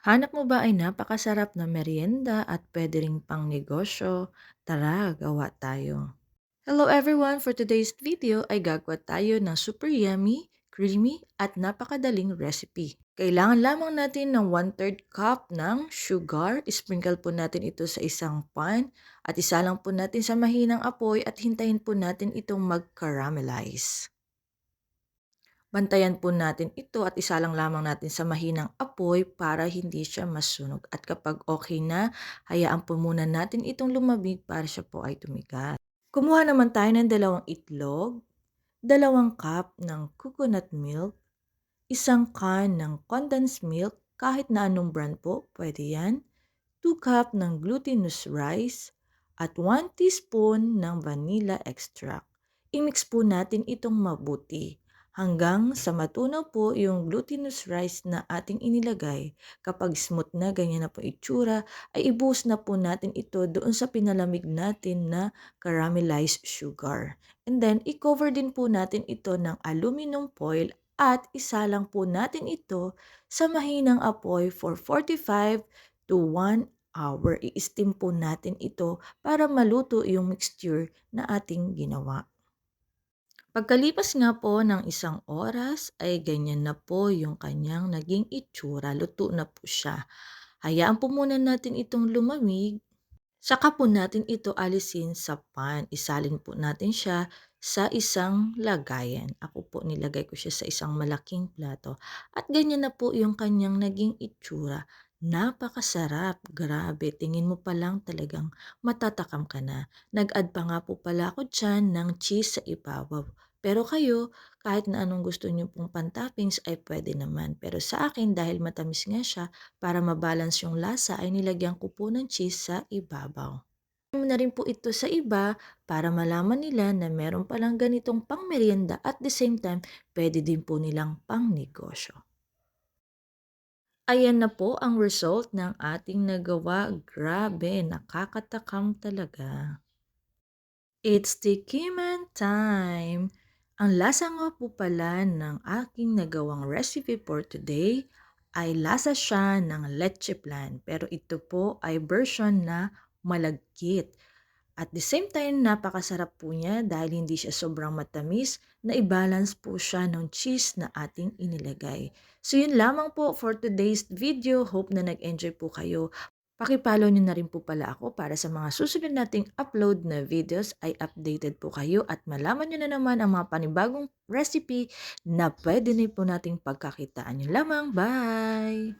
Hanap mo ba ay napakasarap na merienda at pwede ring pangnegosyo? Tara, gawa tayo. Hello everyone! For today's video ay gagawa tayo ng super yummy, creamy at napakadaling recipe. Kailangan lamang natin ng 1/3 cup ng sugar. Sprinkle po natin ito sa isang pan at isa lang po natin sa mahinang apoy at hintayin po natin itong mag-caramelize. Bantayan po natin ito at isa lang lamang natin sa mahinang apoy para hindi siya masunog. At kapag okay na, hayaan po muna natin itong lumamig para siya po ay tumigas. Kumuha naman tayo ng 2 itlog, 2 cup ng coconut milk, 1 can ng condensed milk, kahit na anong brand po, pwede yan, 2 cup ng glutinous rice, at 1 teaspoon ng vanilla extract. I-mix po natin itong mabuti hanggang sa matunaw po yung glutinous rice na ating inilagay. Kapag smooth na, ganyan na po itsura, ay ibuhos na po natin ito doon sa pinalamig natin na caramelized sugar. And then, i-cover din po natin ito ng aluminum foil at isa lang po natin ito sa mahinang apoy for 45 to 1 hour. I-steam po natin ito para maluto yung mixture na ating ginawa. Pagkalipas nga po ng 1 oras ay ganyan na po yung kanyang naging itsura, luto na po siya. Hayaan po muna natin itong lumamig, saka po natin ito alisin sa pan. Isalin po natin siya sa isang lagayan. Ako po nilagay ko siya sa isang malaking plato. At ganyan na po yung kanyang naging itsura. Napakasarap, grabe. Tingin mo pa lang talagang matatakam ka na. Nag-add pa nga po pala ako dyan ng cheese sa ibabaw. Pero kayo, kahit na anong gusto niyo pong pan-toppings ay pwede naman. Pero sa akin, dahil matamis nga siya, para mabalance yung lasa ay nilagyan ko po ng cheese sa ibabaw. Mo na rin po ito sa iba para malaman nila na meron palang ganitong pang-merienda at the same time, pwede din po nilang pang-negosyo. Ayan na po ang result ng ating nagawa. Grabe, nakakatakam talaga. It's Tikiman time! Ang lasa nga po pala ng aking nagawang recipe for today ay lasa siya ng leche plan. Pero ito po ay version na malagkit. At the same time, napakasarap po niya dahil hindi siya sobrang matamis, na i-balance po siya ng cheese na ating inilagay. So yun lamang po for today's video. Hope na nag-enjoy po kayo. Pakipollow niyo na rin po pala ako para sa mga susunod nating upload na videos ay updated po kayo at malaman niyo na naman ang mga panibagong recipe na pwede na po nating pagkakitaan. Yun lamang. Bye!